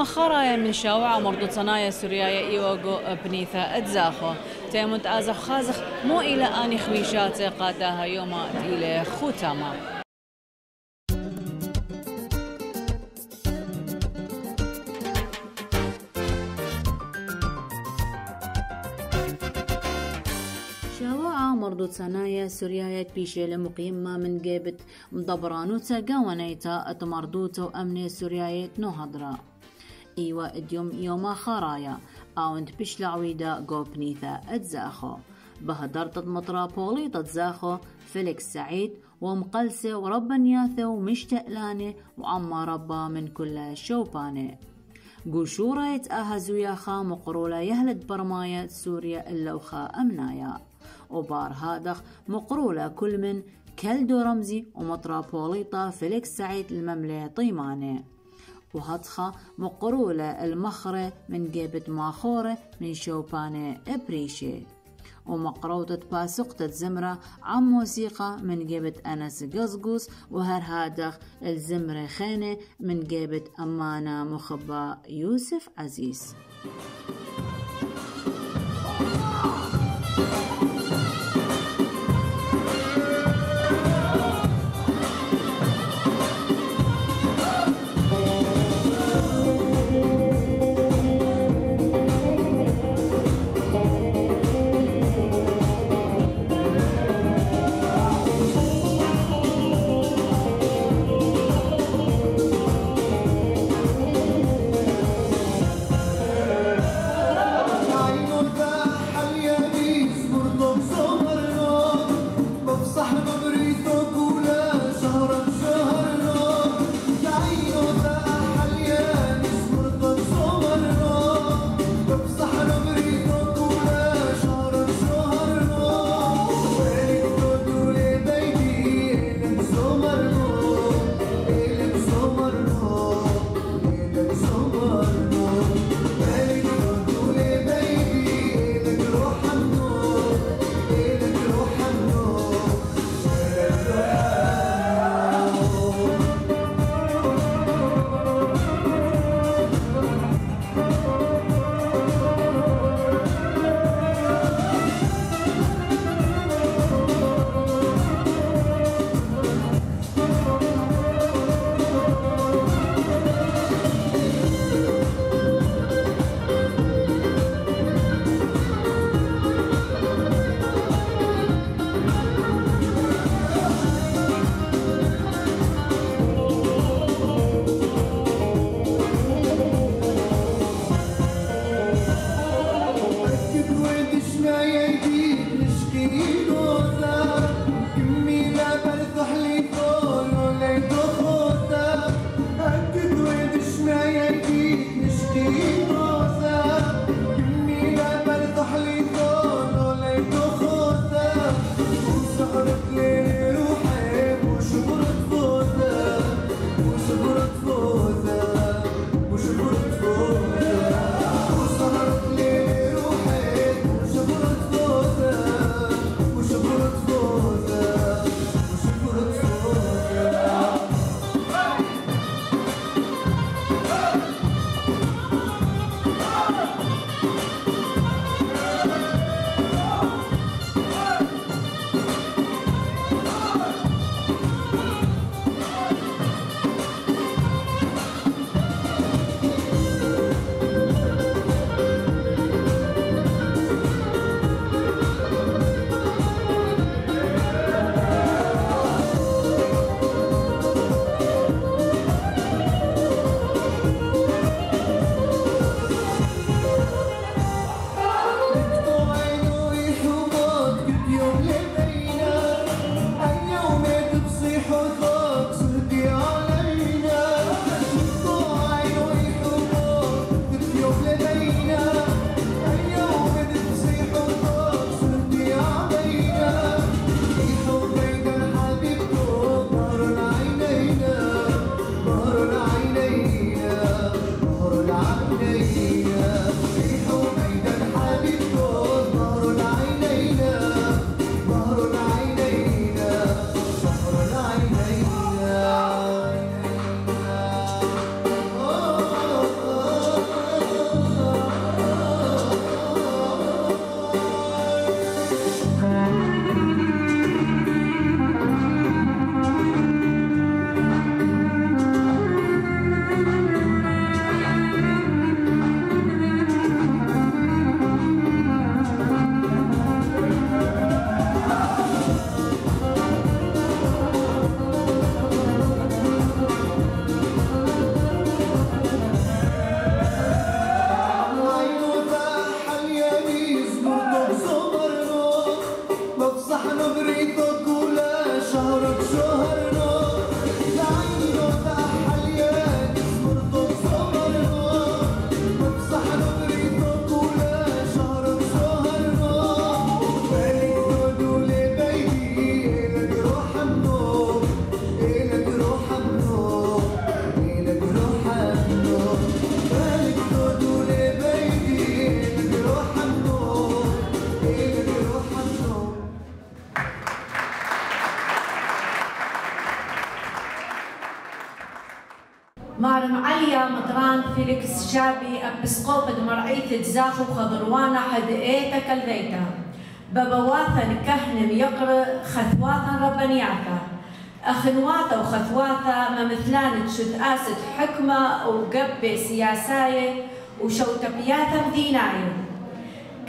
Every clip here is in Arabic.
خرايا من شاوعة مرضو صنايا سوريايا إيوغو بنيثا اتزاخو تيمونت آزخ خازخ مو إلى آني خويشات قاتاها يوما إلى خوتاما. شاوعة مرضو صنايا سوريايا بيشي لمقيمة من جيبت مضبرانوتا قاونيتا اتمردوتا وأمني سوريايا نوهضرا إيوا اديوم يوما خرايا أوند بشلعويدا جو بنيثا اتزاخو بهدرت مطرابولي تتزاخو فيليكس سعيد ومقلسة وربا نياثة ومشتقلانة وعما ربا من كل شوبانة قوشورة يتأهزويا خا مقرولة يهلد برماية سوريا اللوخا أمنايا وبار هادخ مقرولة كل من كلدو رمزي ومطرابوليطا فيليكس سعيد المملية طيمانة وهطخة مقرولة المخرة من جيبت ماخورة من شوبانة ابريشي ومقروطة باسقطة زمرة عم موسيقى من جيبت أنس قزقوس وهر هادخ الزمرة خينة من جيبت أمانة مخبى يوسف عزيز. برلمان فيليكس شابي أبسقوب مرعية زاخو خضروانا حدئيتا كالذيتا ببواثا كهنم يقر خثواثا ربانياتا أخنواثا وخثواثا ممثلان تشد آسد حكمة وقبة سياساية وشوتبياتا مديناية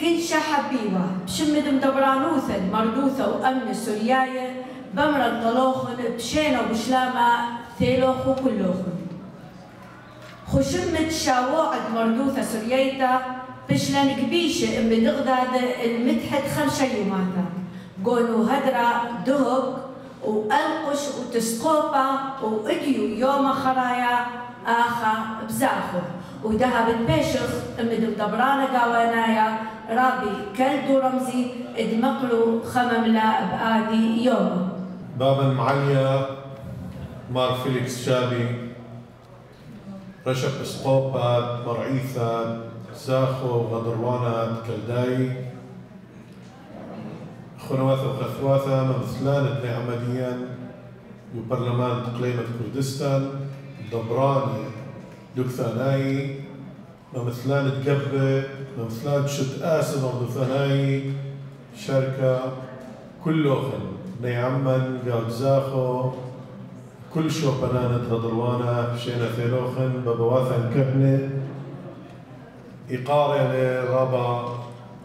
كل شحبيوة بشمد مدبرانوثا مردوثا وأمن سورياية بمر الطلوخن بشينا وبشلامة ثيلوخ وكلوخن خشمت شاوعد مردوثة سوريايتا بشلان كبيشة ام دغداد المتحد 5 يوماتا قونو هدرا دهق وألقش وتسقوبا وإديو يوم خرايا آخا بزاخو ودهب البيشخ ام دبرانا قاوانايا رابي كلدو رمزي ادمقلو خمملا بآدي يوم بابا معليا مار فيليكس شابي رشب اسقوبات مرعيثات زاخو غدروانات كلداي خنواثا وخثواثا ممثلان ابن عمديان وبرلمان تقليمة كردستان دبراني دكثاناي ممثلان تقبة ممثلان شد آسن وردثاناي شركة كلوخن بني عمان قاود زاخو كل شو بنانة غدروانا شينا ثيلوخن ببواثا كهنة إقارة لرابا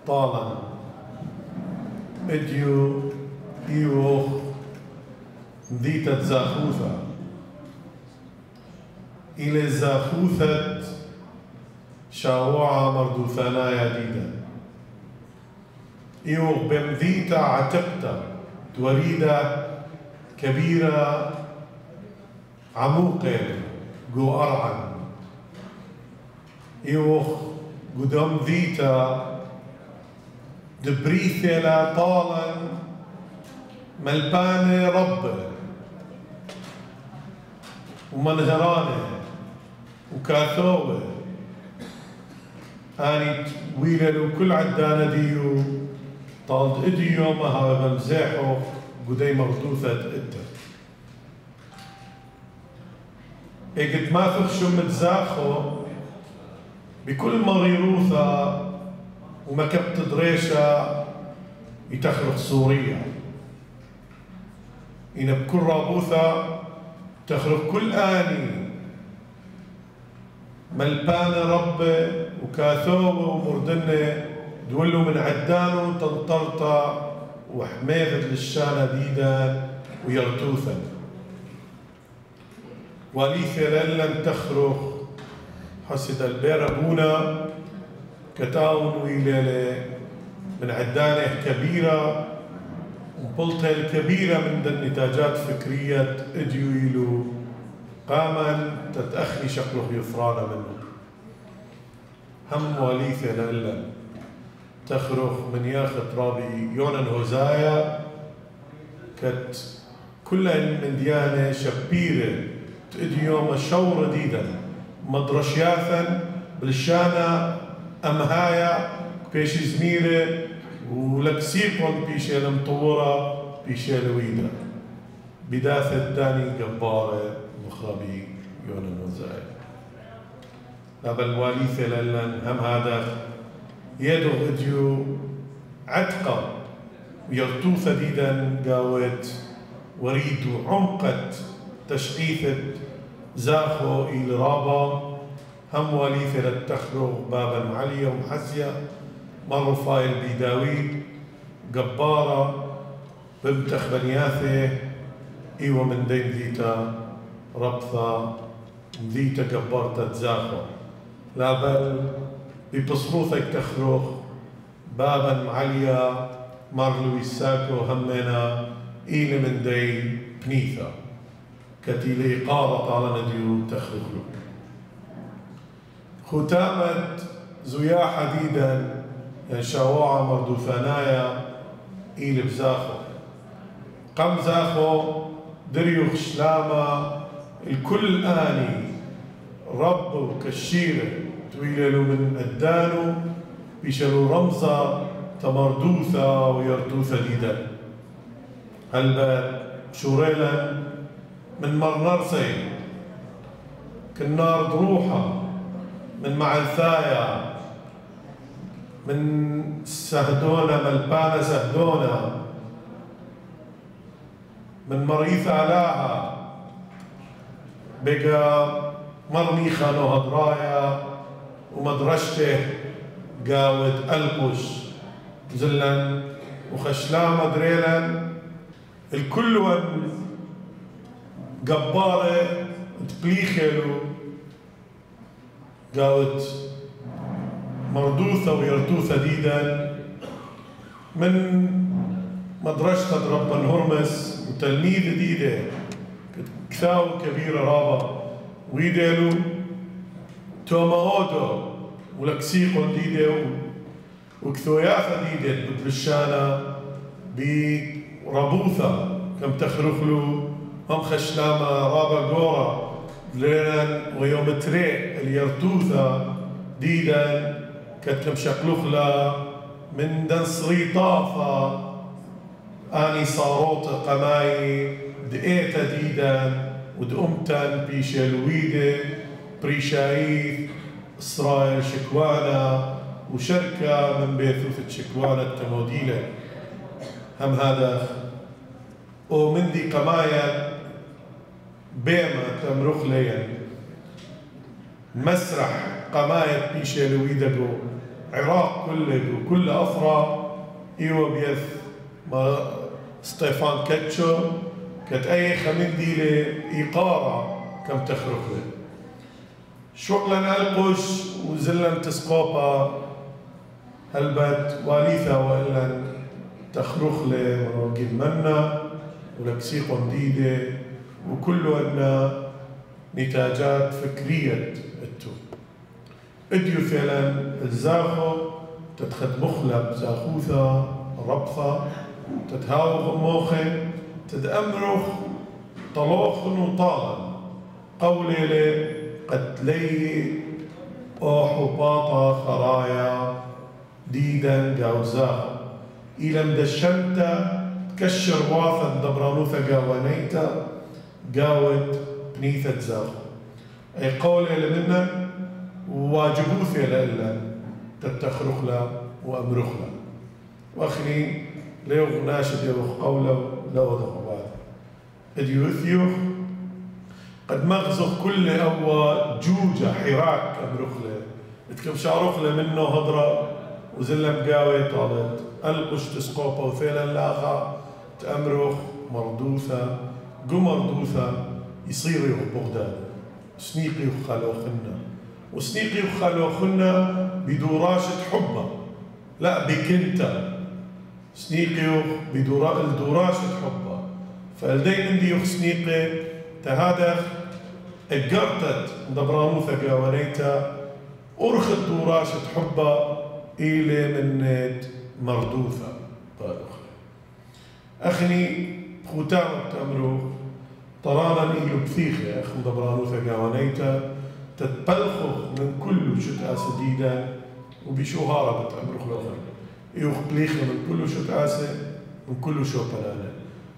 طالا إديو إيوخ ذيتة زاخوثة إلى زاخوثة شاوعة مردوثانا يديدا إيوخ بمذيتة عتقتة توريدة كبيرة عموقة جو أرعن إيوخ قدام ذيتا دبريثة لا طالا ملبانة رب ومنهرانة وكاثوة هاني ويلة كل عدانة ديو طالت إدي يومها بمزاحو قدي مغطوثة إدت إجد ما تخشو متزاخو بكل مريروثة ومكبت دريشة يتخرق سوريا إن بكل رابوثة تخرق كل آني ملبانة رب وكاثوة ومردنة دولو من عدانو تنطرطة وحميذة للشانة ديدان ويرتوثا وليثة لن تخرق حسد البيربونا كتاون ويلالة من عدانة كبيرة وبلطة الكبيرة من النتاجات فكرية اديويلو قاما تتأخي شكله يثرانا منه هم وليثة لألا تخرخ من ياخت رابي يونان هوزايا كت كل من ديانة شبيرة تأديوم شورة ديدا مدرشياثا بالشانة أمهايا بيش زميرة ولكسيكون بيش المطورة بيش الويدة بداثة داني جبارة مخربي يونان هوزايا لابل واليثة لألن هم هذا يدو اديو عتقة ويرتو ثديدا قاوت وريدو عمقت تشقيثة زاخو إلى رابا هم وليثة للتخرج بابا معلية ومحزية مروا فايل بيداوي جبارة بمتخ بنياثة إيوة من دين ذيتا ربثة ذيتا جبارة زاخو لا بل ببصروثك تخرج بابا معلية مارلوي ساكو همنا إلى من دي بنيثا كتيلي قارة على نديو تخرج له ختامة زويا حديدا شواعة مردوثانايا إلى بزاخو قم زاخو دريو خشلامة الكل آني رب وكشيرة تويللو من الدانو بيشلو رمزة تمردوثة ويردوثة ديدا هلبات شوريلا من مرنرسي كالنار دروحة من معلثايا من سهدونا ملبانة سهدونا من مريث علاها بقى مرنيخة هدرايا ومدرشته قاود ألقش زلا وخشلامة دريلا الكل ون قبارة تبليخلو قاود مردوثة ويرتوثة ديدا من مدرسة رب هرمس وتلميذ ديدا كثاو كبيرة رابا ويدالو توما أودو ولكسيقو ديدا وكثوياثة ديدا بتلشانا بربوثة كم تخرخلو هم خشلامة رابا قورا لينا ويوم تري اليرتوثة ديدا كتكم شقلوخلا من دن صريطافة اني صاروت قماي دقيتا ديدا ودقمتن بيشالويدة بريشايث اسرائيل شكوانا وشركة من بيثوث شكوانا التموديلة هم هذا ومن دي قمايا بيما تمرخ ليا مسرح قماية بيشالويدة جو عراق كل أفرا إيوه بيث ما ستيفان كاتشو كت أي خمين ديلة إيقارة كم تخرخ له شغلا ألقش وزلا تسقوبا هلبت واليثة وإلا تخرخ له مراقب منا ولكسيق ديدة وكل أن نتاجات فكرية التو اديو فعلا الزاخو تتخد مخلب زاخوثة ربثة تتهاوغ موخن تتأمرخ طلوخن وطالا قولي لي قد لي أو حباطة خرايا ديدا قاو زاخو إلى مدشنتا تكشر واثا دبرانوثا قاوانيتا قاوت بنيثة زاخو أي قولي لمنا واجبوثي لإلا تتخرخ له وأمرخ له وأخني ليوغ ناشد يوغ قوله لو دخو بعد اديوثيوخ قد مغزق كل أول جوجة حراك أمرخ له اتكم شعرخ له منه هضرة وزلم قاوي طالت ألقش تسقوبة وثيلا لاغا تأمرخ مردوثة مردوثة يصير يوغ بغداد سنيقي وخلوخنا وسنيقي وخلوخنا بدوراشة حبة لا بكنتا سنيقي بدوراشة حبة فالدين عندي يوخ سنيقي تهادف اقرتت دبرانوثة قاوانيتا أرخت دوراشة حبة إلي منت مردوثة طالخة أخني خوتامك تأمروخ طرانا إيلو بثيخة أخ دبرانوثة قاوانيتا تتبلخخ من كل شتاء سديدة وبشوهارة بتأمرخ لغر يوخ بليخة من كل شتاء من كل شو بلانة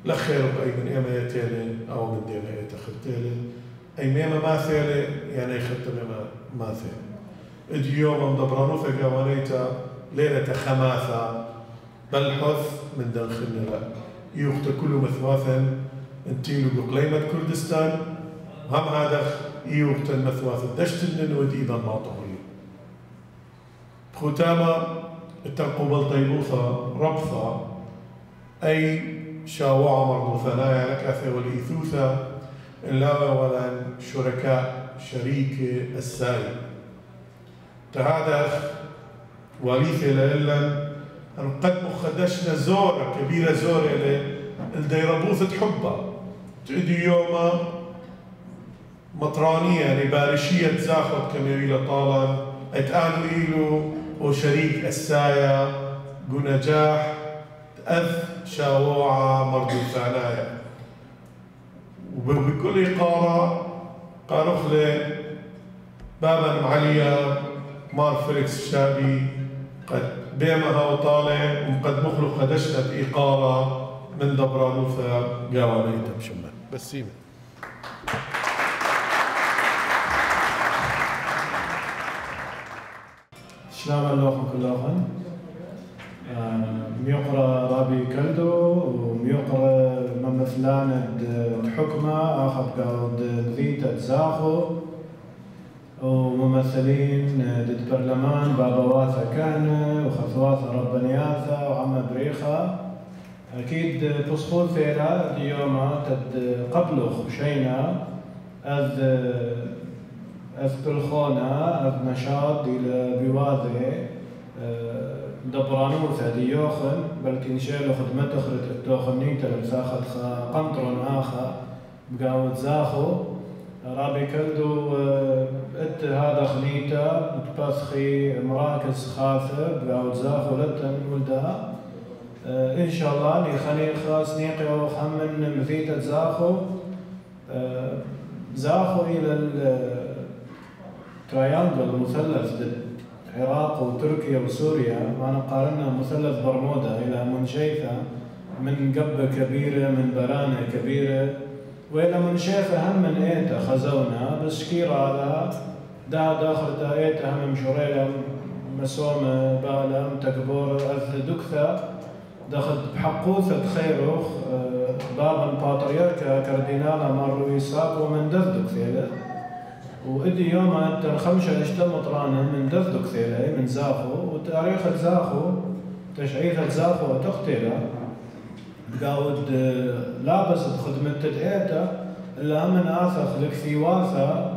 لا خير بأي من إيما يتالي أو من ديما يتخرتالي أي ميما ما ثالي يعني يخرت ميما ما ثالي اليوم دبرانوثة قاوانيتا ليلة خماثة بلحث من داخلنا لا يوخت كل مثواثا انتيلو بقليمة كردستان هم هذا يوقت المثواث الدشتن وديبا ماطوري بختامة التنقوبل طيبوثة ربثة أي شاوعة مرضوثنايا لكاثة والإيثوثة إلا ولا شركاء شريك الساي تهادخ وليثة لإلا أن قد مخدشنا زورة كبيرة زورة الديربوثة حبة تعدي يوما مطرانية يعني بارشية زاخد كما يقول طالا اتقالوا إيلو وشريك السايا قو نجاح تأذ شاوعة مرضو ثانايا وبكل إقارة قالوا خلي بابا معليا مار فيليكس الشابي قد بيمها وطالع وقد مخلق خدشت إقارة من دبرانوثة قاوانيتا بشمال بسيمة شلام اللوخن كلوخن ميقرا رابي كلدو وميقرا ممثلان حكمة آخر قاود مذيتة زاخو وممثلين ضد برلمان بابا واثا كان وخثواثا ربانياثا وعم بريخة أكيد تصخول ثيرا اليوم تد قبلخ بشينا أذ بالخونة أذ نشاط إلى بواذي دبرانوثا ديوخن بلكن شيلو خدمت أخرت التوخنيتا لمساخت قنطرون آخا بقاود زاخو رابي كلدو ات هذا خنيتا بتبثخي مراكز خاثة بقاود زاخو لتن ولدها إن شاء الله لي خنيخة سنيقي وخمن مثيتة زاخو إلى التريانجل المثلث العراق وتركيا وسوريا ما نقارنها مثلث برمودا إلى منشيفة من قبة كبيرة من برانة كبيرة وإلى منشيفة هم من إيتا خزونا بس كيرا على داخل تا إيتا هم مشوريلا مسومة بالا متكبورة أذ دكثة دخل بحقوثة خيروخ بابا الباطريركا كاردينالا مارلو يساق ومن دذدك ثيلة وإدي يوم أنت الخمسة اشتمت رانا من دذدك ثيلة من زاخو وتاريخ زاخو تشعيث زاخو وتقتله قاود لابست خدمة تدعيته إلا من آثخ لك في واثة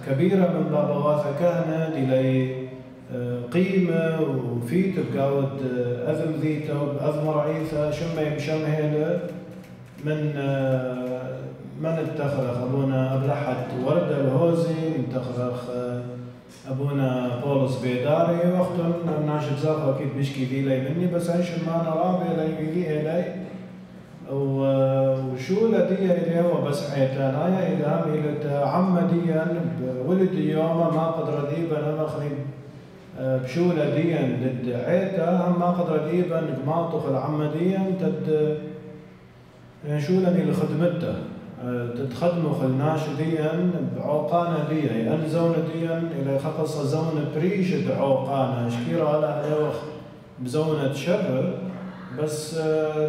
كبيرة من بابا واثة كهنة إلي قيمة وفيت بقاود أذم ذيته وأذم رعيثة شمي مشمهلة من اتخرخ أبونا أبلحت وردة الهوزي انتخرخ أبونا بولس بيداري وقتن ناشد زاخو أكيد بيشكي ذي لي مني بس عيش المانا رابي لي ذي إلي وشو لدي إلي وبس عيتانايا إلى عمديا بولدي يوم ما قدر ذيبا أنا خليب بشولة ديا ضد عيتا هم ما قدر ديبا نقماطخ العمديا تد شولني لخدمته تتخدمخ الناشديا بعوقانا ديا أن زون ديا إلى خقص زون بريشد عوقانا شكيرا على يوخ بزونة شر بس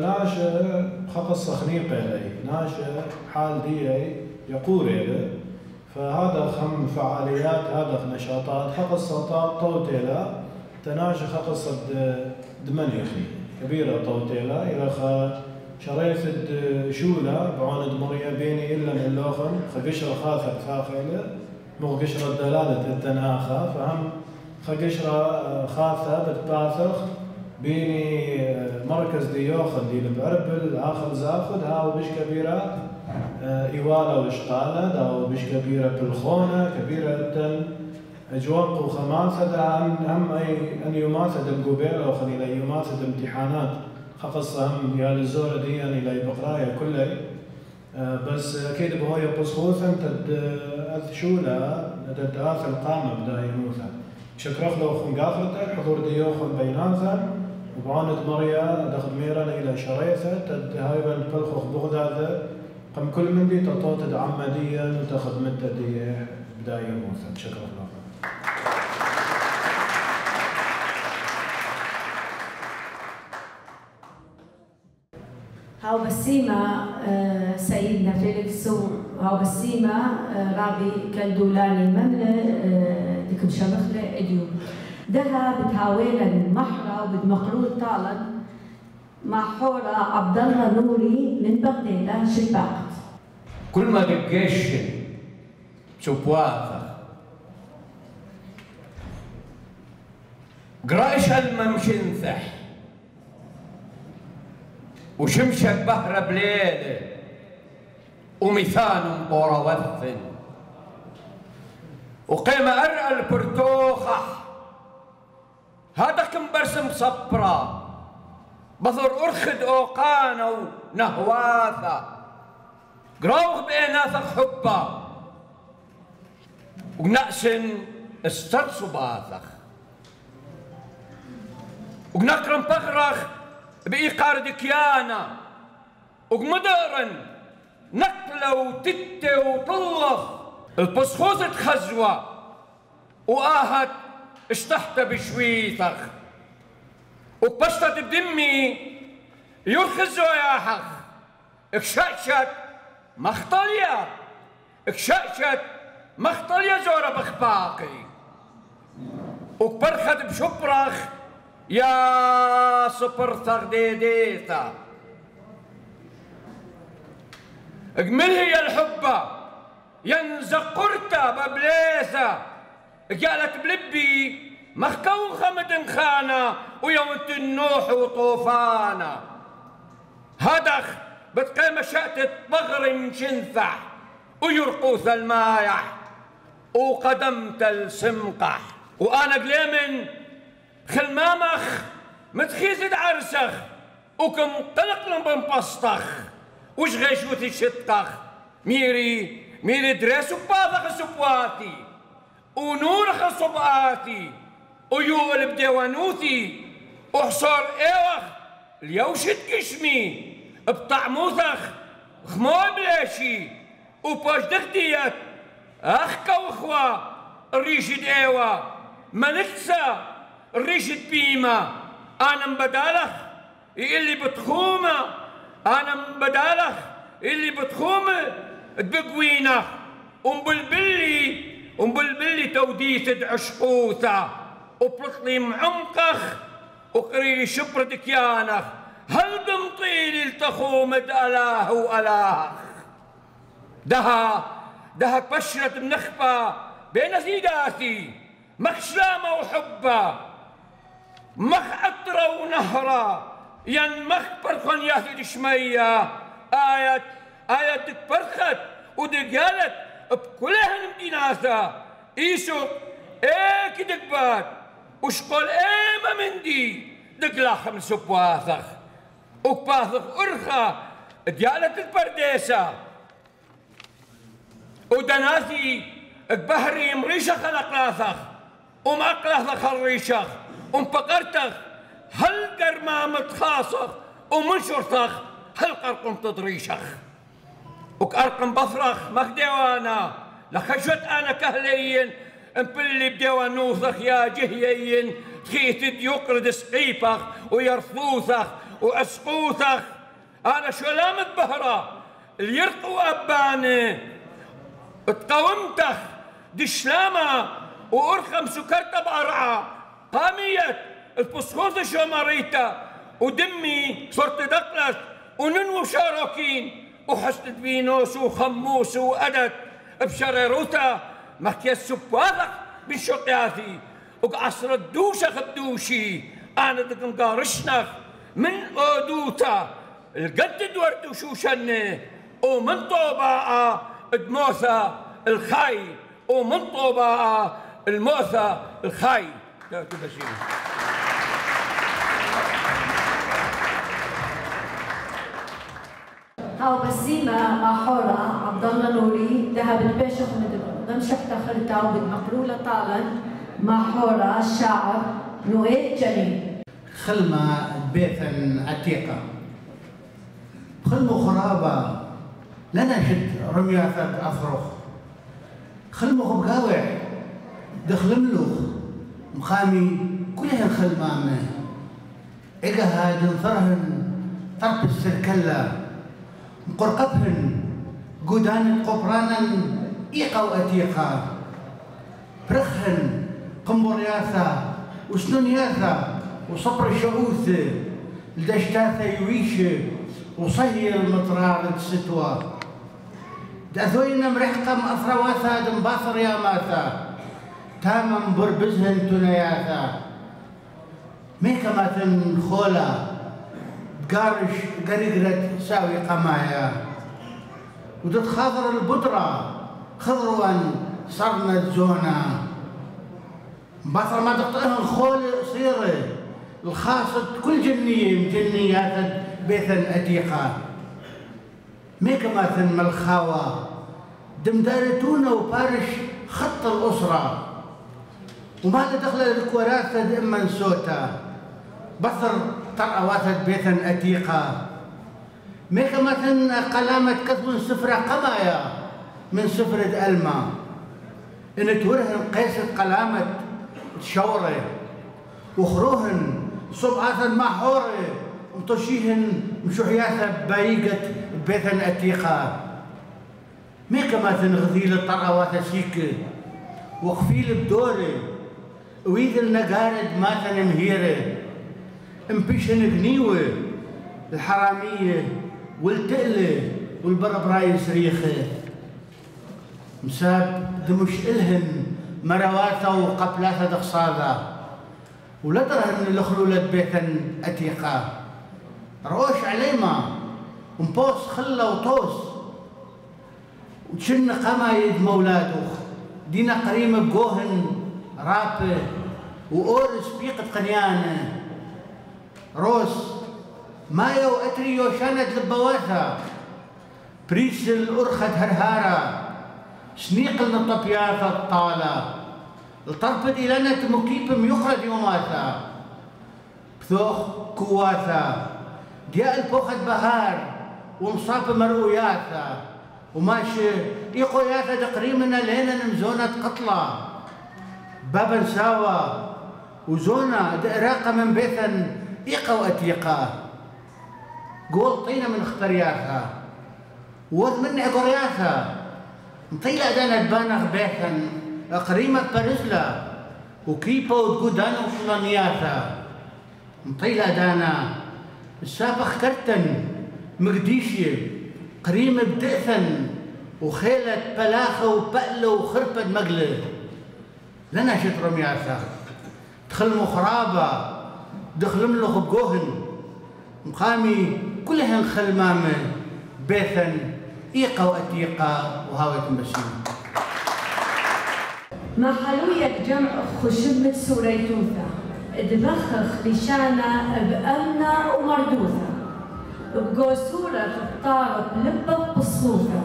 ناشا خقص خنيقة لي ناشا حال ديا يقول إليه فهذا خم فعاليات هذا نشاطات خقص طوتيلا تناشى خقص دمنيخي كبيرة طوتيلا إلى شريف شولة بعون دمريا بيني إلا من اللوخن خقشرة خاثر ثاخيلة مو قشرة دلالة التناخة فهم خقشرة خاثة بتباثخ بيني مركز ديوخن دي بعربل آخر زاخد هاو بش كبيرة إيوالا وإشقالة داو بش كبيرة بالخونة كبيرة أجواق وخماسة دا هم أي أن يماثل القبيلة وخلي لا يماثل امتحانات خقص هم يا للزورة دي أن إلى بقرايا كله بس أكيد بهاي بصوثا تد أذشولة تد آثر القامة بدا يموثا شكرخ لو خنقاخرته حضور ديوخن بيناثا وبعانة مريا دخل ميرا إلى شريثة تد هايبا بلخخ بغداد قم كل من دي تطوت عمديا وتاخذ مدة دي بداية موثا شكرا الله. هاو بسيمة سيدنا فيليكس هاو بسيمة رابي كالدولاني مملة ديكم شمخلة اديو دها بتهاويلا المحرة وبدمقلول طالا مع حورة عبد الله نوري من بغداد شباقت كل ما بقيش شبواثة قرايش الممشنثح وشمشك بهرة بليلة وميثان بورا وثن وقيمة أرقى البرتوخة هذا كم برسم صبرا بثر أرخد أوقانا ونهواثة قراوغ بيناثخ حبا ونأسن استرسو باثخ ونقرن بغرخ بإيقار دكيانا ومدرن نقلة وتتة وطلف البسخوزة خزوة وآهت اشتحت بشويثخ وبشطت بدمي يرخز وياحخ اكشاشت مختلية اكشاشت مختلية زورة بخباقي وبرخت بشبرخ يا صبرثخ ديديثا اجمل هي الحبة ينزقرتا ببليثة قالت بلبي مخكوخة مدنخانة ويومت النوح وطوفانة هدخ بتقيم شأتت بغر شنثح ويرقوث المايح وقدمت السمقح وأنا قليمن خلمامخ متخيزد عرسخ وكم طلق لنبنبسطخ وش غيشوثي شتقخ ميري دريسو باضخ سبواتي ونورخ صبآتي ويول بديوانوثي وحصار ايوخ اليوشت كشمي بطعموثخ خمو بلاشي وباش دخديت اخكا وخوا الريشد ايوا ملتسا الريشد بيما انا مبدالخ اللي بتخومه انا مبدالخ اللي بتخومه تبقوينه ومبلبلي توديث عشقوثه وبلطلي معمقخ وقريلي شبر دكيانخ هل بمطيلي التخومد ألاه وألاخ دها بشرة منخبة بين زيداتي مخ شلامة وحبة مخ عطرة ونهرة مخ برخن ياثي دشمية آية دك برخت ودقالت بكلها مديناثة إيسو كدك بات وشقول ما مندي دقلا خمس بواثخ وباثخ أرخة ديالت البرديسة ودناثي بهري مريشة خلق لاثخ ومقلثخ الريشخ ومبقرتخ هل قرمامة خاصخ ومنشرتخ هل قرقم تضريشخ وكأرقم بصرخ مخديوانا لخشت أنا كهليين مبلي بديوانوثخ يا جهيين تخيتد يقرد سقيفخ ويرفوثخ وأسقوثخ أنا شلامة بهرة اللي يرقوا أباني اتقومتخ دشلامة وأرخم سكرت بأرعى قامية البسخوث شماريتا ودمي صرت دقلت وننو شاروكين وحسنت بينوس وخموس وأدت بشريروتا مكيس سباثك بشقياثي وقعصر الدوشة خدوشي أنا دقم قارشنخ من أودوتا القد دورت وشوشني ومن طوباء دموثة الخاي ومن طوباء الموثة الخاي هاو بسيمة مع حورة عبد الله نوري ذهبت بيشخ من شحتة خلتا وبتمقلولة طالا مع حورة الشاعر نويل جليل خلمة بيتا عتيقة خلمة خرابة لنا شد رمياثات أفرخ خلمة بقاوع دخل ملوخ مخامي كلها الخلمامة إجاها دنثرهن طرف السركلة مقرقبهن قدان قبرانا إيقا وأتيقا برخهن قنبرياثا وسنونياثا وصبر الشعوث لدشتاثا يويش وصهي المطرار الستوى دأثوين مرحقا مأثرواثا دنباثر يا ماثا تاما بربزهن تنياثا ميكا ماثن خولا بقارش قريقرة ساوي قمايا وتتخاضر البدرة خضروان صرنا الزونة مباثر ما تقطعها الخول صيرة الخاصة كل جنية من جنيات بيثا أتيقا ميكا ماثن ملخاوة دمدارتونا وبارش خط الأسرة وما دخل الكوراثة دائما سوتا بثر طرأواثة بيثا أتيقا ميكا ماثن قلامة كثب سفرة قمايا من سفرة ألما إن تورهن قيسة قلامة تشورة وخروهن صبعات محورة وطشيهن مشوحياثة بايقة بيثن أتيقا ميكا ما تنغذيل الطرقوات سيكة وخفيل بدورة ويذ النقارد ما تنمهيرة امبيشن غنيوة الحرامية والتقلة والبربراي سريخة مساب دمش إلهن مرواثة وقبلاثة دخصاذة ولدرهن الخلولة بيثن أتيقا روش عليما ومبوس خلة وطوس وتشن قمايد مولادوخ دينا قريمة بقوهن رابة وأورس بيقة قنيانة روس مايا وأتريو شانت لبواثا بريس الأرخة هرهارة سنيق النطبياثة الطالة الطربت إلانة مكيب ميخرد يوماثا بثوخ كواثا دياء البوخت بهار ومصاب مرؤياثا وماشي إيقوياثا دقريمنا لينا نمزونة قطلة بابا ساوى وزونا دقراقة من بيثن إيقا وأتيقا قول طينة من اخترياثا ووذ من عقرياثا مطيلة دانا دبانغ بيثن قريمة بارزلا وكيبا وتقودانا وشلانياثا مطيلة دانا السابخ كرتن مقديشي قريمة بدئثن وخيلة بلاخة وبقلة وخربة مقلة لنا شترم ياثا دخل مخرابة دخل ملوخ بقوهن مقامي كلهن خلمامة بيثن إيقا وأتيقا وهاوية مسيح ما حلويك جمع خشبة سوريتوثا دبخخ لشانا بأمنا ومردوثا بقوسورة الطارق لبك بصوثا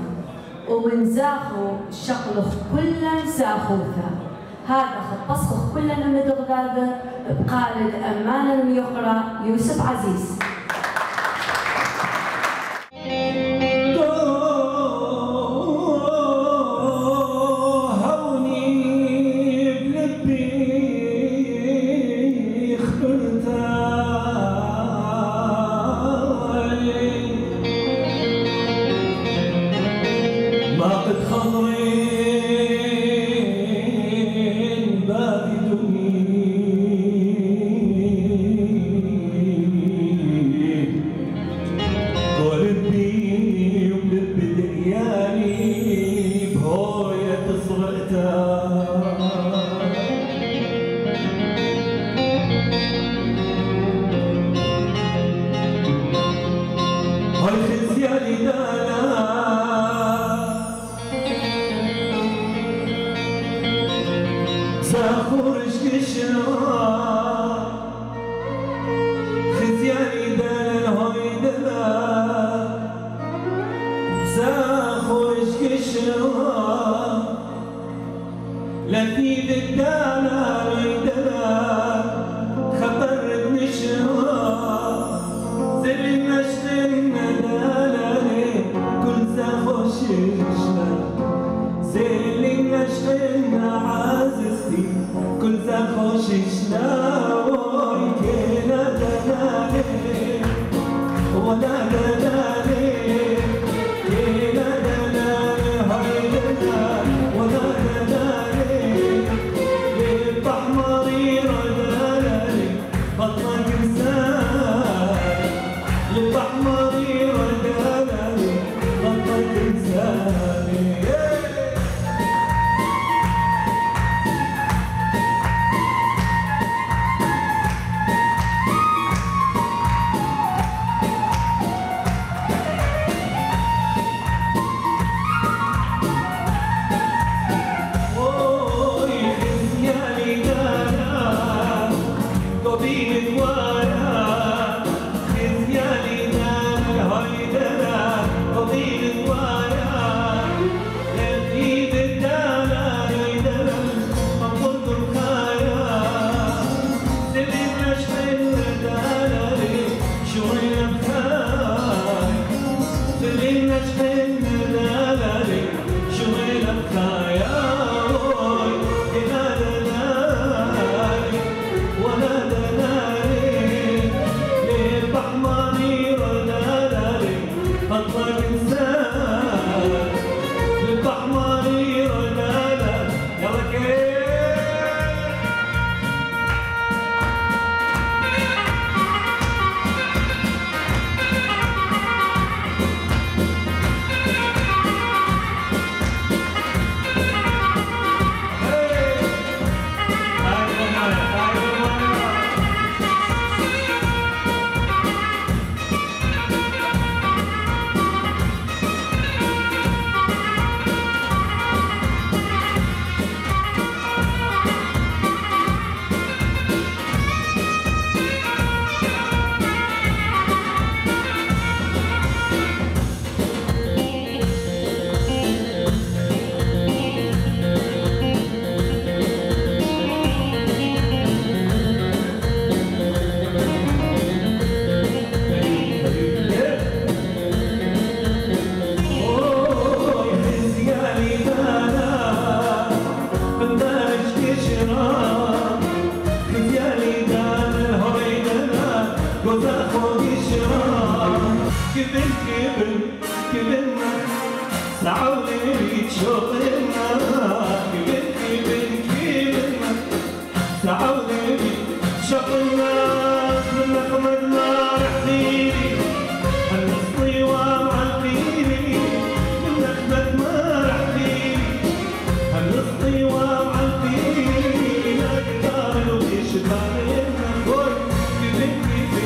ومن زاخو شقلخ كلا زاخوثا هذا خطبصخ كلنا مدغداده بقالد أمانا ويقرأ يوسف عزيز كبن كبن كبنا سعودي بيشوقنا كبن كبن كبنا سعودي بيشوقنا من أحمد ما رحتيني هالنصي ومعلقيني من أحمد ما رحتيني هالنصي ومعلقيني لا قدار ويشبهنا كبن كبن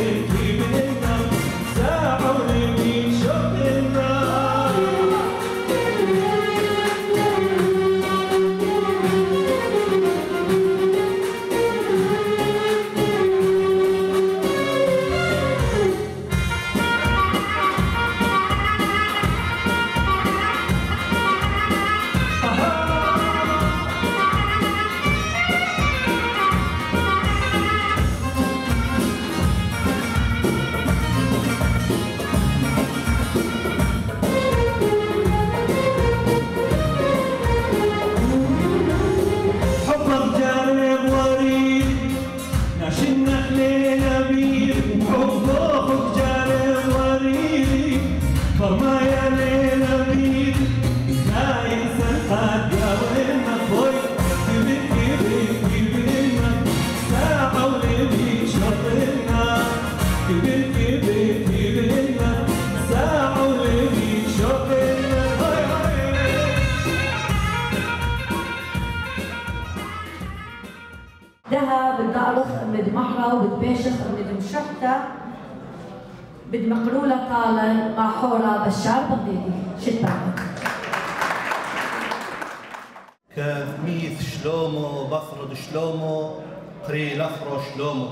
كبنا سعودي بيشوقنا دها بالدارخ مد محرة وبتباشخ مد مشحتة بد مقلولة طالة مع حورة بشار بغدادي شد بعدك كميث شلومو بفرض شلومو قري لفرو شلومو.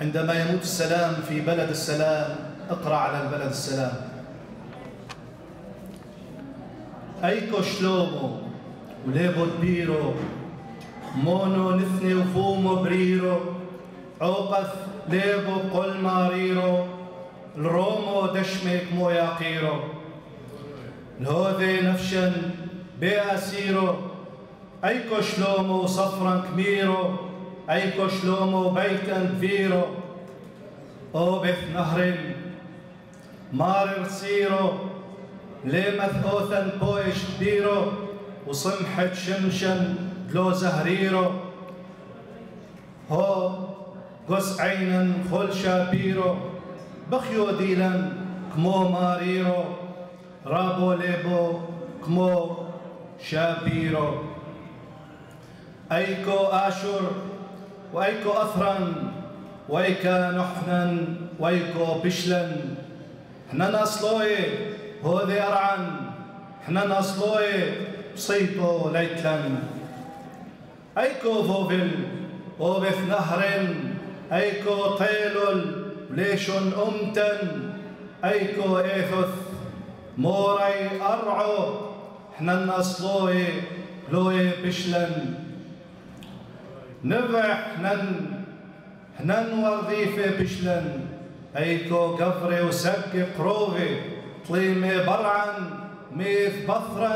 عندما يموت السلام في بلد السلام اقرأ على البلد السلام. أيكو شلومو وليبو بيرو مونو نثني وفومو بريرو عوقف ليبو قل ماريرو الرومو دشمك مو ياقيرو الهوذي نفشن بأسيرو أيكو شلومو صفرا كميرو أيكو شلومو بيكا فيرو أو بث نهر مارر سيرو ليمث أوثن بويش ديرو وصمحة شمشن دلو زهريرو هو قص عينا خل شابيرو بخيو ديلا كمو ماريرو رابو ليبو كمو شابيرو أيكو آشر وأيكو أثرا وأيكا نحنا وأيكو بشلا حنا ناصلوي هوذي أرعن حنا ناصلوي بصيتو ليتلن أيكو فوفل وبث نهر أيكو طيلل ليشن أمتن أيكو إيثث موري أرعو حنا ناصلوي لوي بشلن نبع حنن وظيفة بشلن أيكو قفري وسق قروفي طليمي برعا ميث بثرا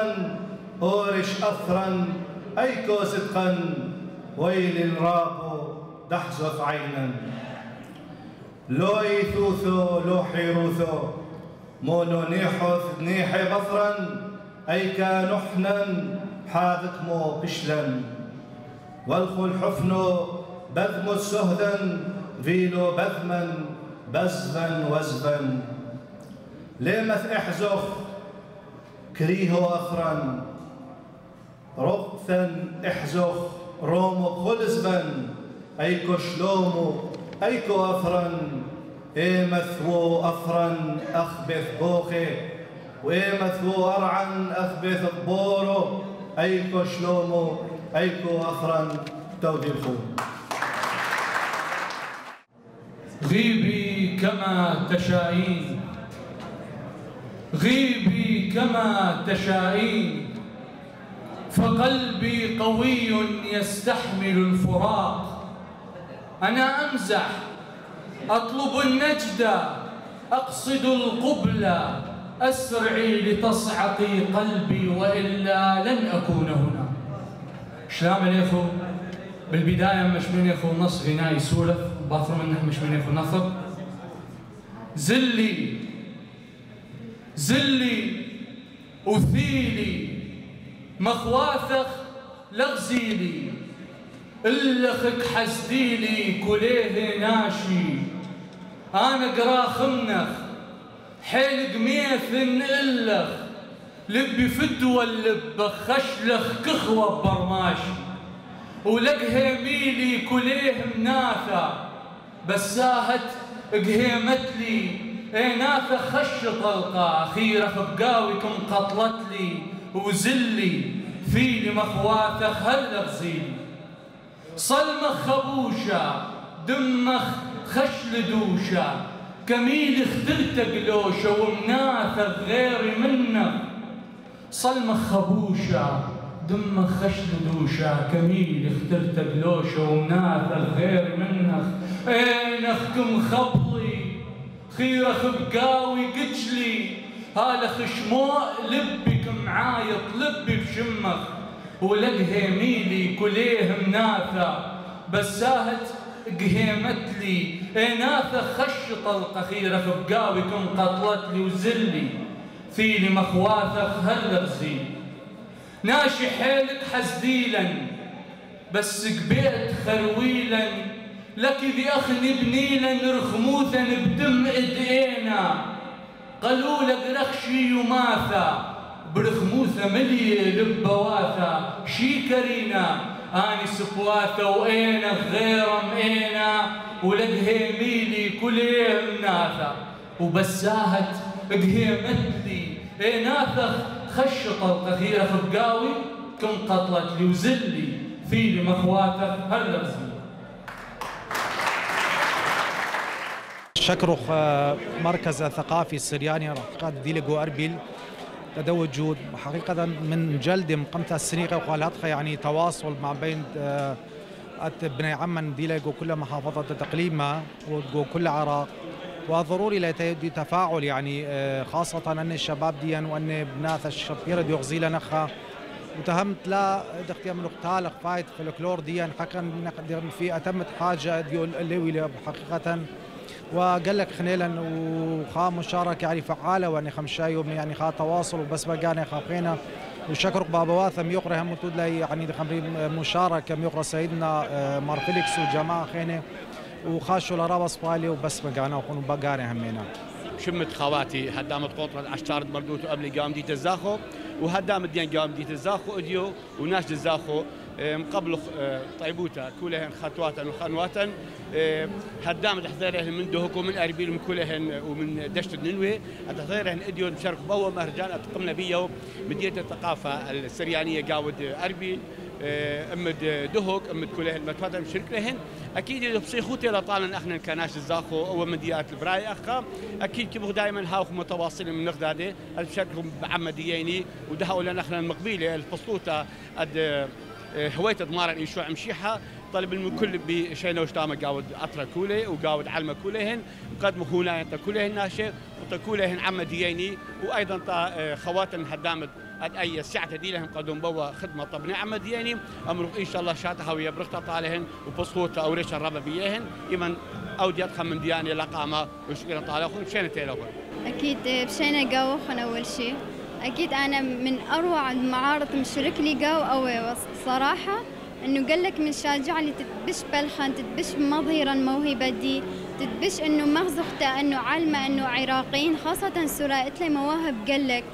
أورش أثرا أيكو صدقا ويل الرابو دحزث عينا لو يثوثو لو حيروثو مونو نيحث نيحي بثرا أيكا نحنا حاذك مو بشلا والخل حفنو بذم سهدا فيلو بذما بزفا وزفا ليمث احزخ كريهو أثرا رقثا احزخ رومو بخلزبا أيكو شلومو أيكو أثرا إيمثو أثرا أخبث بوخي وإيمثو أرعا أخبث بورو أيكو شلومو أيكو أثرا تودي الخون. غيبي كما تشائين غيبي كما تشائين فقلبي قوي يستحمل الفراق أنا أمزح أطلب النجد أقصد القبلة أسرعي لتصعقي قلبي وإلا لن أكون هنا. شلام الإخوة بالبداية مش من إخوة نص غنائي سولف باثر منه مش من إخوة نثر زلي زلي وثيلي مخواثخ لغزيلي اللخك حسديلي كليه ناشي انا قرا خمنخ حيل قميث نقلخ لبي فدوى اللب خشلخ كخوة برماشي ولقهيميلي كليه مناثة بساهت قهيمتلي ناثة خش طلقة أخيرة بقاويكم قتلتلي وزلي فيلي مخواثخ هل غزيلي صلمخ خبوشة دمخ خشل دوشة كميل اخترت قلوشة ومناثة غيري منك صلمخ خبوشة دمخ خشل دوشة كميل اخترت قلوشة ومناثة غيري منك اينخكم خبلي خيرخ بقاوي قجلي هالخ شموع لبك معايط لبي بشمخ ولقهيميلي كليه مناثة بساهت قهيمتلي ناثة خش طلقة خيرخ بقاويكم قتلتلي وزلي فيلي مخواثخ هل غزيلي ناشي حيلك حسديلا بس قبيت خرويلا لك ذي أخني بنيلا رخموثا بدم إدينا قالولك رخشي يماثا برخموثة ملي لبواثة شيكرينا اني سبواثة وانا غيرم اينا ولقهيميلي كليه مناثة وبساهت قهيمتلي ناثخ خش طلقة خيرة بقاوي كم قتلتلي وزلي فيلي مخواثة هل غزيلي. شكرخ مركز الثقافي السرياني قاد ديليغو أربيل لدى وجود حقيقة من جلد مقمتها السنيقة وقالتها يعني تواصل ما بين بني عمان ديليغو كل محافظة تقليمة وكل عراق وضروري لتيدي تفاعل يعني خاصة أن الشباب ديان وأن بناث الشبيرة دي يغزيل نخا وتهمت لا دختي من اقتال فايت فلكلور ديان حقا في أتمت حاجة ديول اللي حقيقة وقال لك خنيلا وخا مشاركة يعني فعالة واني خمسة يوم يعني خا تواصل وبس بقاني خاقينا وشكرك بابا واثم يقرأ هم تود لي يعني خمري مشاركة يقرأ سيدنا مارفليكس وجماعة خينه وخاشوا لرابص بالي وبس بقانا وخونوا بقاني همينا شمت خواتي هدامت قطرة عشتارد مردوت وقبل قام دي تزاخو وهدامت ديان قام دي تزاخو اديو وناس تزاخو مقبل طيبوتا كلهن خطواتا وخنواتا هدام تحضيرهن من دهوك ومن اربيل ومن كلهن ومن دشت الننوي تحضيرهن اديو مشارك بوا مهرجان تقمنا بيه مديريه الثقافه السريانيه قاود اربيل امد دهوك امد كلهن متفاتا مشارك لهن اكيد بصيخوتي لطالن احنا كناش الزاخو او مديات البراي اخا اكيد كيبغوا دائما هاوخ متواصلين من نغدادي بشكل بعمدييني ودهوا لنا احنا المقبيله الفصلوته هويت ضمارا يشوع مشيحه طلب من كل بشينا وشتامه قاود اطرا كولي وقاود علمه كلهن وقدموا هنا انت كلهن ناشئ وتكولهن عمدييني وايضا خواتن هدامت اي ساعه دي لهم قدم بوا خدمه طبني عمدييني امر ان شاء الله شاتها ويا برخت طالهن وبصوت او ريش الربا بيهن يمن اوديت خمن دياني لقامه وشكرا طالخون شينا تيلوخون اكيد بشينا قاوخن اول شيء اكيد انا من اروع المعارض مشرك لي قاو او صراحه انه قال لك من شاجع لي تتبش بلخن تتبش مظهرا موهبه دي تتبش انه مغزخته انه علمه انه عراقيين خاصه سراء لي مواهب قال لك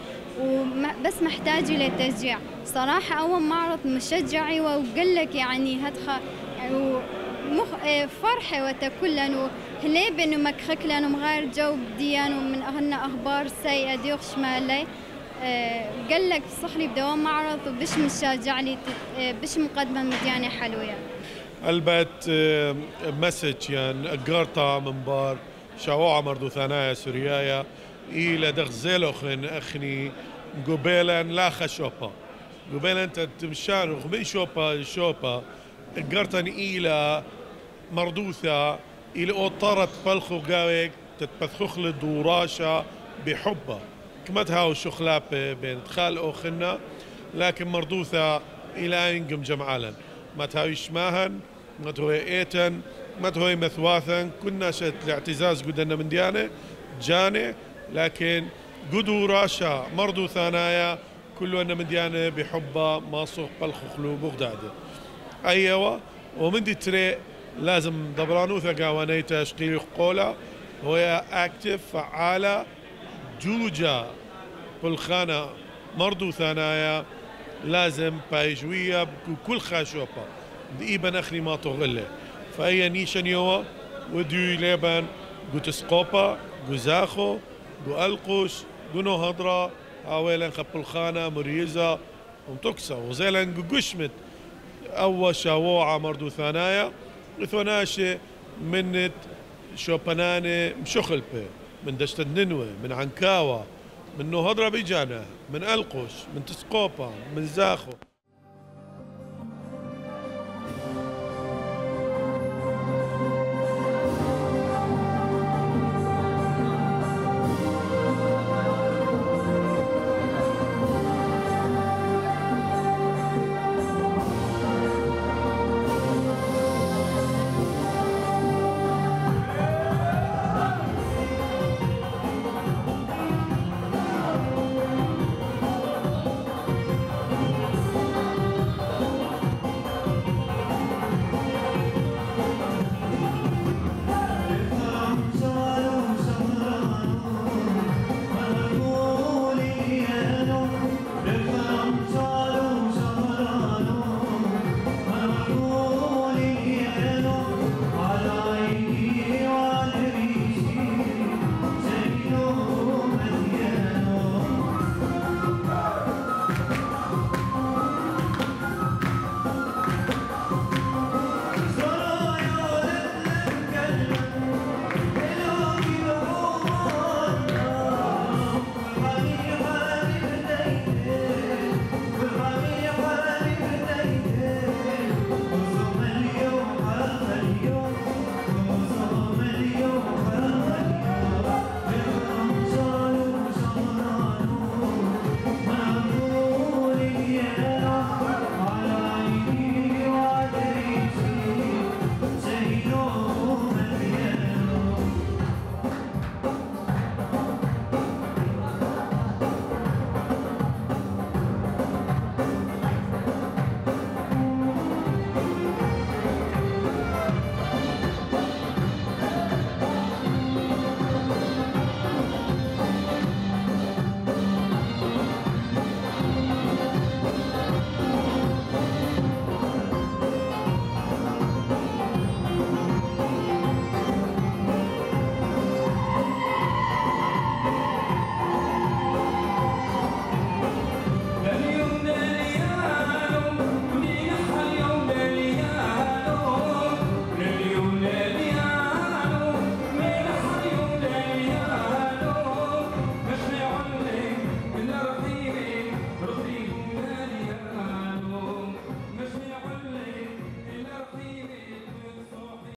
وبس محتاج الى تشجيع صراحه اول معرض مشجعي وقال لك يعني هدخه فرحه وتكلن وهليب انه مكخكلن ومغير جو بديان ومن اغنى اخبار سيئه ديوخ شمالي قال لك صح لي بدوام معرض وبش مشجع لي بش مقدمه مديانه حلوه البت مسج يعني قرطه من بار شاوعه مردو ثنايا سوريايا الى دغزيلو اخني قبيلا لا خشوبا قبيلا انت تمشان وخبين شوبا قرطن الى مردوثه الى اوطرت بلخو قاويك تتبثخ لدوراشا بحبه كمتها وشخلاب بين خال أخنا لكن مردوثة إلى أنقم جمعالا ما تهاويش ماهن ما تهوي إيتن ما تهوي مثواثا كنا شت الاعتزاز قدنا من ديانة جاني لكن قدورة شا مرضو ثانايا كله أن مديانة بحبة ماسوق بلخ خلو بغداد أيوة ومن دي تري لازم دبرانوثا قاوانيتا شقيق قولا وهي اكتف فعالة جوجا بالخانة مرضو ثانايا لازم بايجوية بكل خاشوبة دقيبا أخري ما تغلي فهي نيشان يوا وديو ليبان جو تسقوبا جو زاخو جو ألقوش جو نهضرة أولا خبل خانة مريزة ومتكسا وزيلا جو قشمت أول شاووعة مردو ثانايا وثناشي منت شوباناني مشخلبة من دشت الننوة من عنكاوة من نهضرة بيجانا من ألقوش من تسقوبا من زاخو